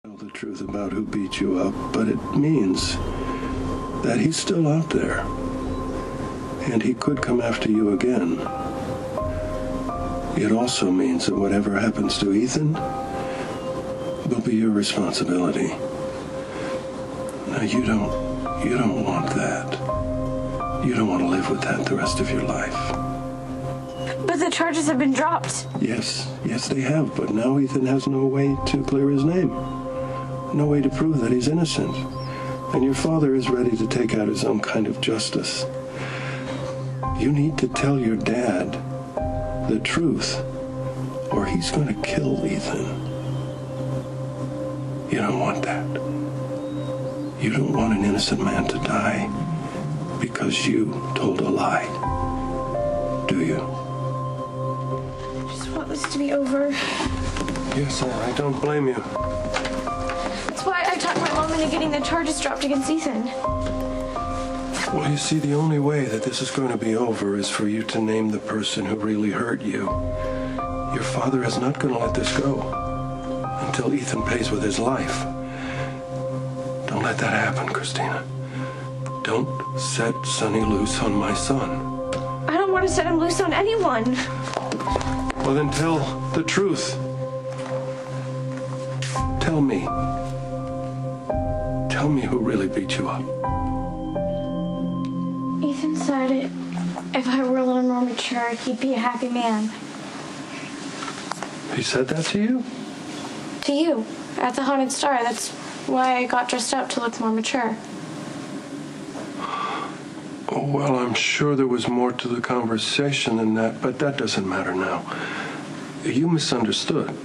Tell the truth about who beat you up, but it means that he's still out there. And he could come after you again. It also means that whatever happens to Ethan will be your responsibility. Now, you don't want that. You don't want to live with that the rest of your life. But the charges have been dropped. Yes, they have, but now Ethan has no way to clear his name. No way to prove that he's innocent. And your father is ready to take out his own kind of justice. You need to tell your dad the truth, or he's going to kill Ethan. You don't want that. You don't want an innocent man to die because you told a lie. Do you? I just want this to be over. Yes, I don't blame you. That's why I talked my mom into getting the charges dropped against Ethan. Well, you see, the only way that this is going to be over is for you to name the person who really hurt you. Your father is not going to let this go until Ethan pays with his life. Don't let that happen, Kristina. Don't set Sonny loose on my son. I don't want to set him loose on anyone. Well, then tell the truth. Tell me. Tell me who really beat you up. Ethan said if I were a little more mature, he'd be a happy man. He said that to you? To you, at the Haunted Star. That's why I got dressed up, to look more mature. Oh, well, I'm sure there was more to the conversation than that, but that doesn't matter now. You misunderstood.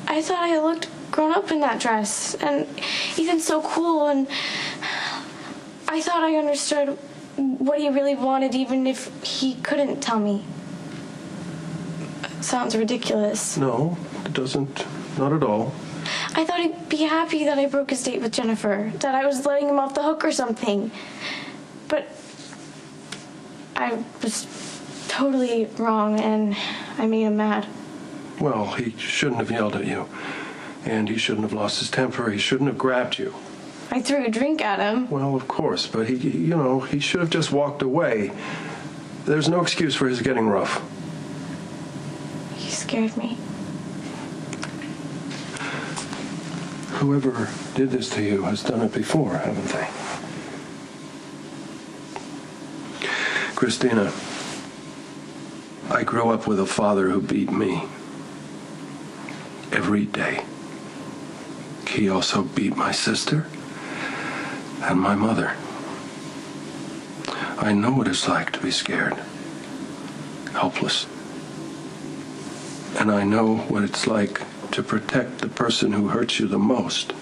I thought I looked grown up in that dress, and Ethan's so cool, and I thought I understood what he really wanted, even if he couldn't tell me. Sounds ridiculous. No, it doesn't. Not at all. I thought he'd be happy that I broke his date with Jennifer, that I was letting him off the hook or something. But I was totally wrong, and I made him mad. Well, he shouldn't have yelled at you. And he shouldn't have lost his temper. He shouldn't have grabbed you. I threw a drink at him. Well, of course, but he should have just walked away. There's no excuse for his getting rough. He scared me. Whoever did this to you has done it before, haven't they? Kristina, I grew up with a father who beat me every day. He also beat my sister and my mother. I know what it's like to be scared, helpless. And I know what it's like to protect the person who hurts you the most.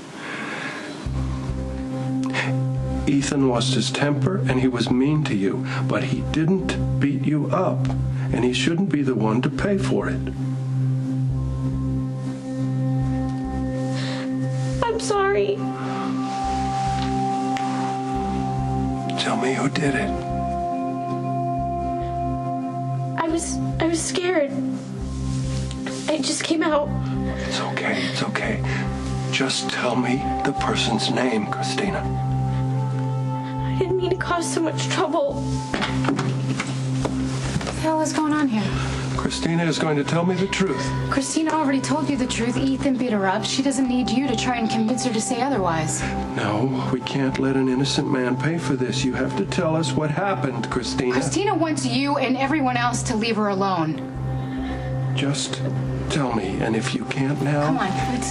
Ethan lost his temper and he was mean to you, but he didn't beat you up, and he shouldn't be the one to pay for it. I'm sorry. Tell me who did it. I was scared. It just came out. It's okay. Just tell me the person's name, Kristina. I didn't mean to cause so much trouble. What the hell is going on here? Kristina is going to tell me the truth. Kristina already told you the truth. Ethan beat her up. She doesn't need you to try and convince her to say otherwise. No, we can't let an innocent man pay for this. You have to tell us what happened, Kristina. Kristina wants you and everyone else to leave her alone. Just tell me, and if you can't now... Come on, it's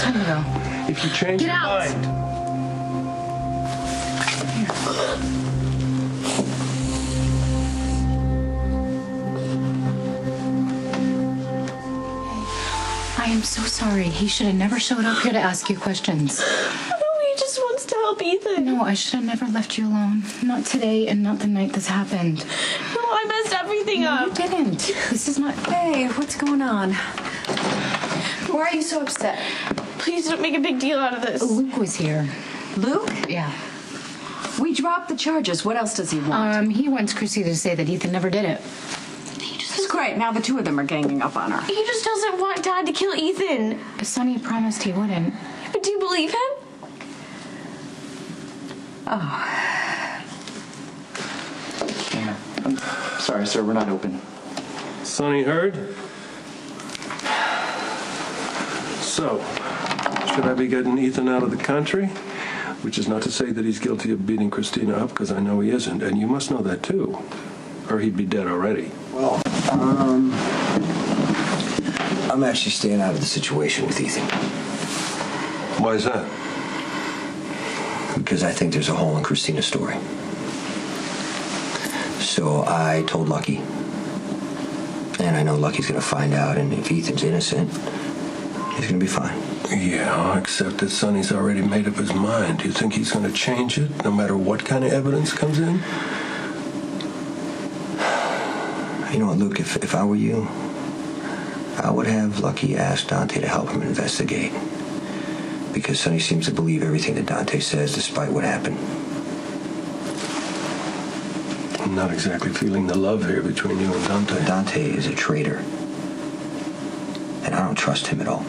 time to go. If you change Get your out. mind... I am so sorry. He should have never showed up here to ask you questions. He just wants to help Ethan. No, I should have never left you alone. Not today and not the night this happened. No, I messed everything up. You didn't. This is not... Hey, what's going on? Why are you so upset? Please don't make a big deal out of this. Luke was here. Luke? Yeah. We dropped the charges. What else does he want? He wants Chrissy to say that Ethan never did it. Jesus Christ. Right, now the two of them are ganging up on her. He just doesn't want Dad to kill Ethan. Sonny promised he wouldn't. But do you believe him? I'm sorry, sir, we're not open. Sonny heard? So, should I be getting Ethan out of the country? Which is not to say that he's guilty of beating Kristina up, because I know he isn't, and you must know that too. Or he'd be dead already. Well, I'm actually staying out of the situation with Ethan. Why is that? Because I think there's a hole in Kristina's story. So I told Lucky. And I know Lucky's gonna find out, and if Ethan's innocent, he's gonna be fine. Yeah, except that Sonny's already made up his mind. Do you think he's going to change it, no matter what kind of evidence comes in? You know what, Luke, if I were you, I would have Lucky ask Dante to help him investigate. Because Sonny seems to believe everything that Dante says, despite what happened. I'm not exactly feeling the love here between you and Dante. Dante is a traitor. And I don't trust him at all.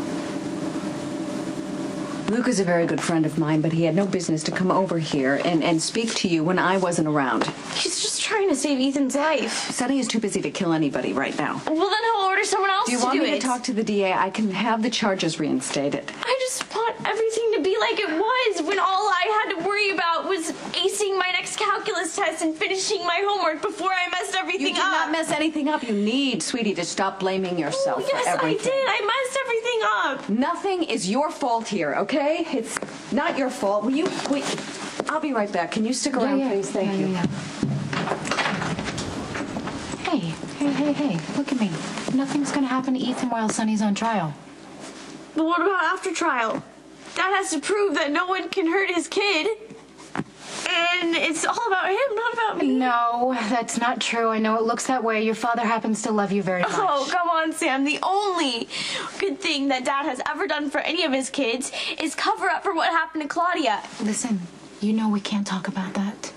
Luke is a very good friend of mine, but he had no business to come over here and speak to you when I wasn't around. He's just trying to save Ethan's life. Sonny is too busy to kill anybody right now. Well, then he'll order someone else Do you to want do me it. to talk to the DA? I can have the charges reinstated. I just want everything to be like it was when all I had to worry about was acing my next calculus test and finishing my homework before I messed everything You did up. not mess anything up. You need, sweetie, to stop blaming yourself Oh, yes, for everything. I did. I messed everything up. Nothing is your fault here, okay? It's not your fault. Will you wait? I'll be right back. Can you stick around, please? Thank you. Hey, look at me. Nothing's gonna happen to Ethan while Sonny's on trial. But what about after trial? Dad has to prove that no one can hurt his kid. And it's all about him, not about me. No, that's not true. I know it looks that way. Your father happens to love you very much. Oh, come on, Sam. The only good thing that Dad has ever done for any of his kids is cover up for what happened to Claudia. Listen, you know we can't talk about that.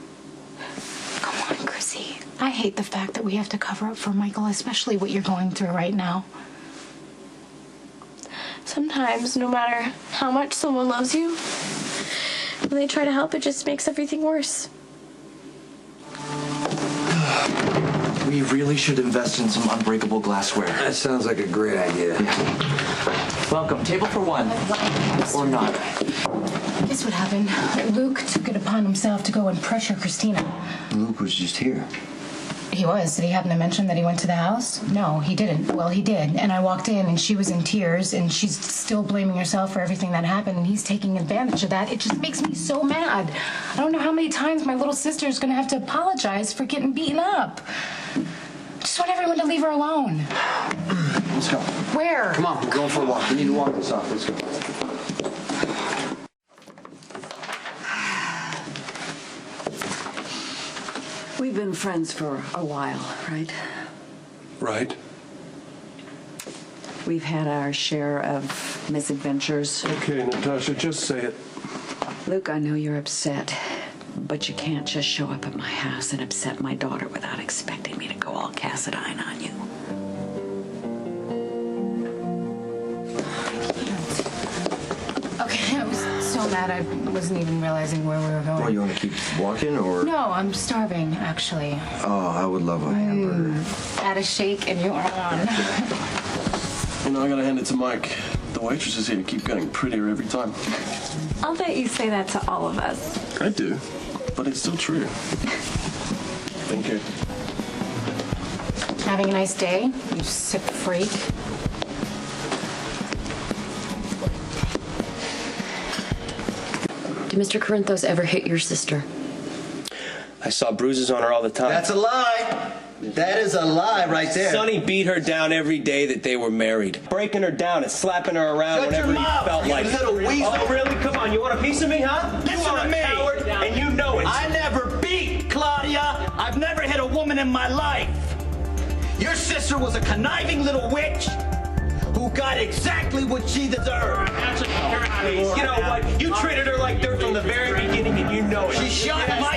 Come on, Chrissy. I hate the fact that we have to cover up for Michael, especially what you're going through right now. Sometimes, no matter how much someone loves you, when they try to help, it just makes everything worse. We really should invest in some unbreakable glassware. That sounds like a great idea. Welcome. Table for one. Or not. Guess what happened? Luke took it upon himself to go and pressure Kristina. Luke was just here. He was. Did he happen to mention that he went to the house? No, he didn't. Well, he did. And I walked in, and she was in tears, and she's still blaming herself for everything that happened, and he's taking advantage of that. It just makes me so mad. I don't know how many times my little sister's going to have to apologize for getting beaten up. I just want everyone to leave her alone. Let's go. Where? Come on, we're going for a walk. We need to walk this off. Let's go. We've been friends for a while, right? Right? We've had our share of misadventures. Okay, Natasha, just say it. Luke, I know you're upset, but you can't just show up at my house and upset my daughter without expecting me to go all Cassadine on you. Okay, I was so mad I wasn't even realizing where we were going. Oh, you want to keep walking, or? No, I'm starving, actually. Oh, I would love a hamburger. Add a shake and you're on. You know, I gotta hand it to Mike. The waitresses here keep getting prettier every time. I'll bet you say that to all of us. I do, but it's still true. Thank you. Having a nice day, you sick freak. Did Mr. Corinthos ever hit your sister? I saw bruises on her all the time. That's a lie. That is a lie right there. Sonny beat her down every day that they were married. Breaking her down and slapping her around Shut whenever your he mouth, felt you like it. little weasel. Oh, really? Come on, you want a piece of me, huh? Listen you are to a me. coward, and you know it. I never beat Claudia. I've never hit a woman in my life. Your sister was a conniving little witch who got exactly what she deserved. You know what? You treated her like dirt from the very beginning, and you know it. She shot my